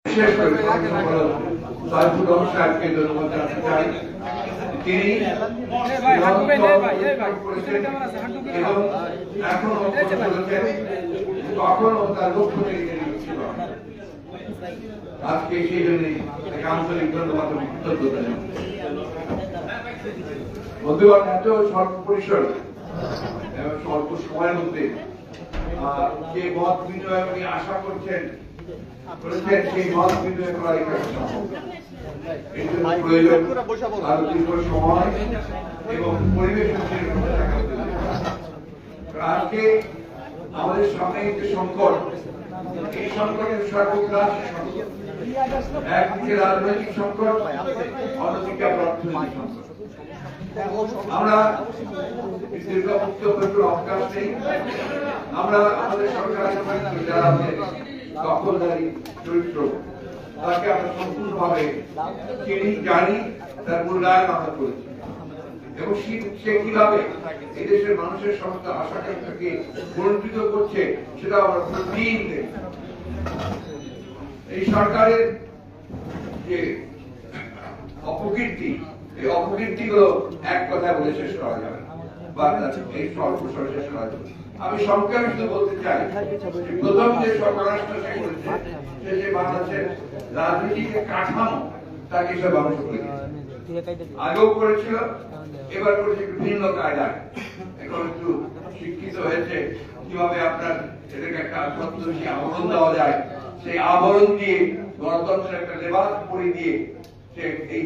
বিশেষ করে সাইফুর রহমান সাহেবকে ধন্যবাদ জানাতে চাই। তিনি এবং এখনো কখনো তার লক্ষ্য থেকে ছিল। আজকে সেই জন্যই আন্তরিক ধন্যবাদ এবং কৃতজ্ঞতা জানাই। বন্ধুগণ, এত স্বল্প পরিসর এবং স্বল্প সময়ের মধ্যে যে মত বিনিময় উনি আশা করেছেন সেই মত বিনিময় করা এখানে সম্ভব। এই জন্য প্রয়োজন আরো দীর্ঘ সময় এবং পরিবেশ। আজকে আমাদের সামনে যে সংকট, এই সংকটের সর্বগ্রাসী সংকট, একদিকে রাজনৈতিক সংকট, অন্যদিকে অর্থনৈতিক সংকট। আমরা দীর্ঘমুক্ত অবকাশ নেই। আমরা আমাদের সরকার যারা দখলদারি চরিত্র, তাকে আমরা সম্পূর্ণভাবে চিনি, জানি, তার মূল্যায়ন আমরা করেছি এবং সে কিভাবে এদেশের মানুষের সমস্ত আশাকাঙ্ক্ষাকে বঞ্চিত করছে সেটা আমরা প্রতিদিন দেখি। এই সরকারের যে অপকীর্তি, এই অপকীর্তি গুলো এক কথা বলে শেষ করা যাবে বা এই স্বল্প শেষ করা যাবে। আমি সংক্ষেপে শুধু বলতে চাই, প্রথম যে স্বরাষ্ট্র সে করেছে সে যে বাংলাদেশের রাজনীতিক কাঠামো তাকে সে ধ্বংস করে দিয়েছে। আগেও করেছিল, এবার করেছে বিভিন্ন কায়দায়। এখন একটু শিক্ষিত হয়েছে কিভাবে আপনার এটাকে একটা ছদ্মবেশী আবরণ দেওয়া যায়, সেই আবরণ দিয়ে গণতন্ত্রের একটা লেবাস পরিয়ে দিয়ে সে এই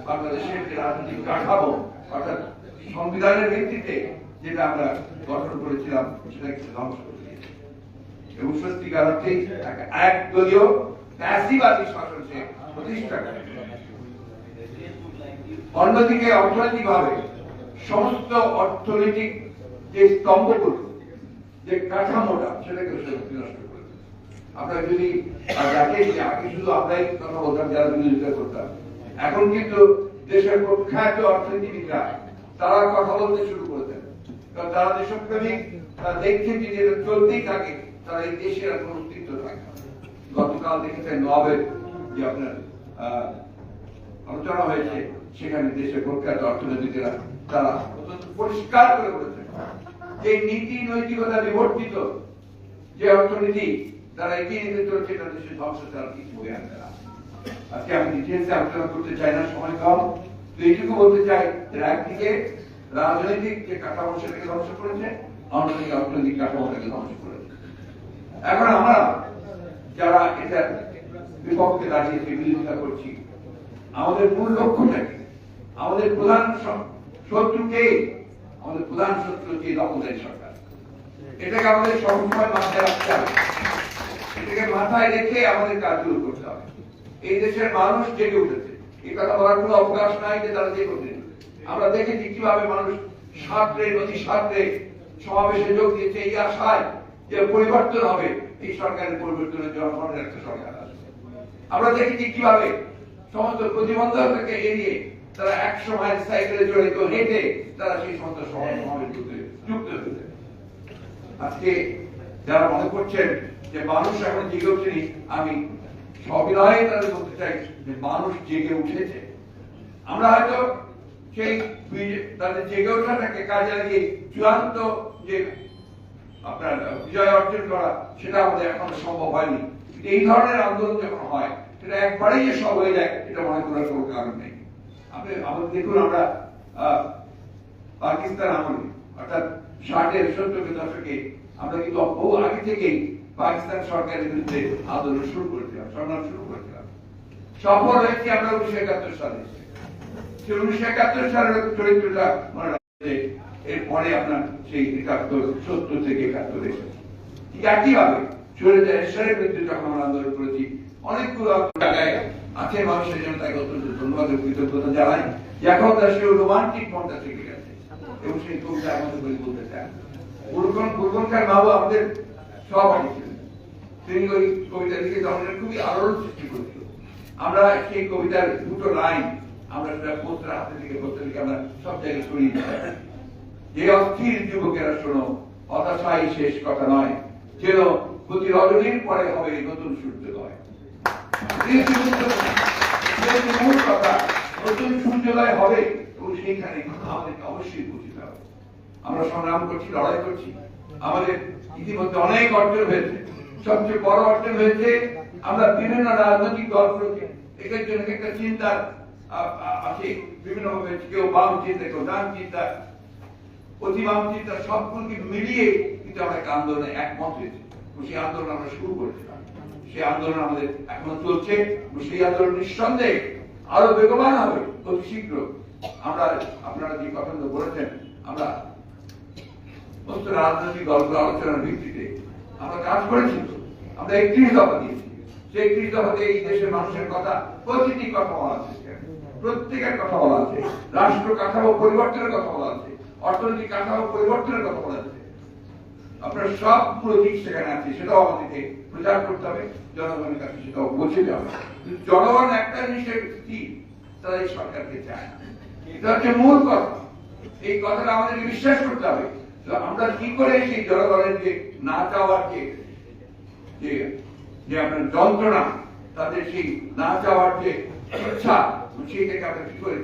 বাংলাদেশের যে রাজনৈতিক কাঠামো অর্থাৎ সংবিধানের ভিত্তিতে যেটা আমরা গঠন করেছিলাম সেটাকে ধ্বংস করে দিয়েছে এবং সত্যিকার অর্থে একদলীয় ফ্যাসিবাদী শাসন সে প্রতিষ্ঠা করে। অন্যদিকে অর্থনৈতিক ভাবে সমস্ত অর্থনৈতিক যে স্তম্ভগুলো, যে কাঠামোটা, সেটাকে নষ্ট করে। আপনারা যদি দেখেন যে আগে শুধু আমরাই কথা বলতাম যারা বিরোধিতা করতাম, এখন কিন্তু দেশের প্রখ্যাত অর্থনীতিবিদরা তারা কথা বলতে শুরু করেছেন। কারণ তারা দেশপ্রেমিক, তারা দেখছেন যে যেটা চলতেই থাকে তারা এই দেশের আর কোনো অস্তিত্ব থাকে। গতকাল দেখেছেন নবের যে আপনার আলোচনা হয়েছে, সেখানে দেশের প্রখ্যাত অর্থনীতিরা তারা পরিষ্কার করে বলেছেন যে নীতি নৈতিকতা বিবর্তিত যে অর্থনীতি তারা এগিয়ে নিতে চলছে এটা দেশের ধ্বংস ছাড়া কিছু বয়ে আনবে না। আজকে আমি ডিটেলসে আলোচনা করতে চাই না, সময় কম। তো এইটুকু বলতে চাই যে একদিকে রাজনৈতিক যে কাঠামো সেটাকে ধ্বংস করেছে, অন্যদিকে অর্থনৈতিক কাঠামোটাকে ধ্বংস করেছে। এখন আমরা যারা এটার বিপক্ষে দাঁড়িয়েছি, বিরোধিতা করছি, আমাদের মূল লক্ষ্যটা কি? আমাদের প্রধান শত্রু কে? আমাদের প্রধান শত্রু হচ্ছে দখলদারি সরকার। এটাকে আমাদের সবসময় মাথায় রাখতে হবে, এটাকে মাথায় রেখে আমাদের কাজগুলো করতে হবে। এই দেশের মানুষ জেগে উঠেছে, এই কথা বলার কোনো অবকাশ নাই যে তারা জেগে উঠেছে। আমরা দেখেছি কিভাবে মানুষ স্বার্থে অতি স্বার্থে সমাবেশে যোগ দিয়েছে এই আশায় যে পরিবর্তন হবে, এই সরকারের পরিবর্তনের জনগণের একটা সরকার আসবে। আমরা দেখেছি কিভাবে সমস্ত প্রতিবন্ধকতাকে এড়িয়ে তারা 100 মাইল সাইকেলে চড়ে কেউ হেঁটে তারা সেই সমস্ত সমাবেশ যুক্ত হয়েছে। আজকে যারা মনে করছেন যে মানুষ এখন জেগে উঠেনি, আমি সবিনয়ে তাদের বলতে চাই যে মানুষ জেগে উঠেছে। আমরা হয়তো সেই তাদের জেগে ওঠাটাকে কাজে লাগিয়ে চূড়ান্ত যে আপনার বিজয় অর্জন করা সেটা আমাদের এখন সম্ভব হয়নি। এই ধরনের আন্দোলন যখন হয় সেটা একবারেই যে সব হয়ে যায় এটা মনে করার কোনো কারণ নেই। আপনি আমাদের দেখুন, আমরা পাকিস্তান আমলে অর্থাৎ 60-এর 70-এর দশকে আমরা কিন্তু বহু আগে থেকেই পাকিস্তান সরকারের বিরুদ্ধে আন্দোলন শুরু করেছিলাম, সংগ্রাম শুরু করেছিলাম। সফল হয়েছি আমরা 1971 সালে। 1971 সালের চরিত্রটা মনে রাখছে, এরপরে আপনার সেই 71, 70 থেকে 71 এসেছে। ঠিক একইভাবে স্বৈরাচারের বিরুদ্ধে যখন আমরা আন্দোলন করেছি, অনেকগুলো জায়গায় আছে মানুষের জন্য তাকে অত্যন্ত ধন্যবাদ ও কৃতজ্ঞতা জানাই যে এখন তার সেই রোমান্টিক মনটা থেকে গেছে এবং সেই কবিতা আমাদের বলতে চান। বুরকনকার বাবু আমাদের সহপাঠী ছিলেন, তিনি ওই কবিতা লিখে আমাদের খুবই আলোড়ন সৃষ্টি করেছিল। আমরা সেই কবিতার দুটো লাইন আমরা সেটা পোস্টার হাতে থেকে পোস্টার লিখে আমরা সব জায়গায় ছড়িয়ে দিতে পারি। যে অস্থির যুবকেরা শোনো, হতাশাই শেষ কথা নয়, যেন প্রতি রজনীর পরে হবে নতুন সূর্যোদয়। মূল কথা। নতুন সূর্যোদয় হবে এবং সেইখানে আমাদেরকে অবশ্যই পৌঁছতে হবে। আমরা সংগ্রাম করছি, লড়াই করছি, আমাদের ইতিমধ্যে অনেক অর্জন হয়েছে। সবচেয়ে বড় অর্জন হয়েছে আমরা বিভিন্ন রাজনৈতিক দলগুলোকে এটার জন্য একটা চিন্তা আছে, বিভিন্ন ভাবে কেউ বাম চিন্তা, কেউ ডান চিন্তা, অতি বাম চিন্তা, সবগুলোকে মিলিয়ে কিন্তু আমরা একটা আন্দোলনে একমত হয়েছি। সেই আন্দোলন আমরা শুরু করেছিলাম, সেই আন্দোলন আমাদের এখনো চলছে। সেই আন্দোলন নিঃসন্দেহে আরো বেগবান হবে অতি শীঘ্র। আমরা আপনারা যে কথা বলেছেন, আমরা সমস্ত রাজনৈতিক দলগুলো আলোচনার ভিত্তিতে আমরা কাজ করেছি। আমরা 31 দফা দিয়েছি। সেই 31 দফাতে এই দেশের মানুষের কথা, প্রতিটি কথা বলা আছে, প্রত্যেকের কথা বলা আছে, রাষ্ট্র কাঠামো পরিবর্তনের কথা বলা আছে, অর্থনৈতিক কাঠামো পরিবর্তনের কথা বলা আছে। আপনার সবগুলো দিক সেখানে আছে, সেটাও আমাদেরকে প্রচার করতে হবে, জনগণের কাছে সেটাও পৌঁছে দেওয়া হবে। জনগণ একটা জিনিসের কি, তারা এই সরকারকে চায় না, এটা হচ্ছে মূল কথা। এই কথাটা আমাদেরকে বিশ্বাস করতে হবে। আমরা কি করে সেই জনগণের যে না চাওয়ার যে আপনার যন্ত্রণা, তাদের সেই না চাওয়ার যে ইচ্ছা, সেইটাকে আমরা কি করে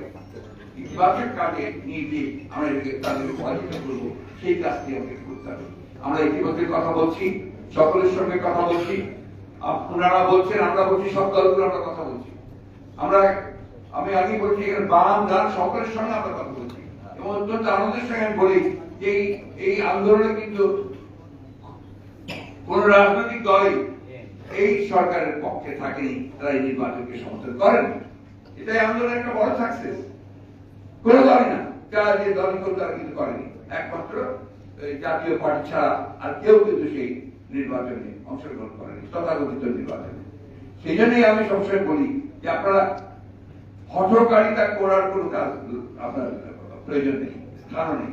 ইতিবাচক কাজে নিয়ে দিয়ে আমরা তাদের উপার্জিত করবো, সেই কাজটি আমাদের করতে হবে। আমরা ইতিমধ্যে কথা বলছি, সকলের সঙ্গে কথা বলছি, আপনারা বলছেন, আমরা বলছি, সব দলগুলো আমরা কথা বলছি। আমি আগে বলছি, এখানে বাম ডান সকলের সঙ্গে আমরা কথা বলছি এবং অত্যন্ত আনন্দের সঙ্গে আমি বলি যে এই আন্দোলনে কিন্তু কোন রাজনৈতিক দলই এই সরকারের পক্ষে থাকেনি, তারা এই নির্বাচনকে সমর্থন করেন। এটাই আন্দোলনের একটা বড় সাকসেস। কোন দলই না, যারা যে দলই করতে তারা কিন্তু করেনি, একমাত্র জাতীয় পার্টি ছাড়া আর কেউ কিন্তু সেই নির্বাচনে অংশগ্রহণ করেনি, তথাকথিত নির্বাচনে। সেই জন্যই আমি সবসময় বলি যে আপনারা হঠকারিতা করার কোনো কাজ আপনার প্রয়োজন নেই, কারণ নেই।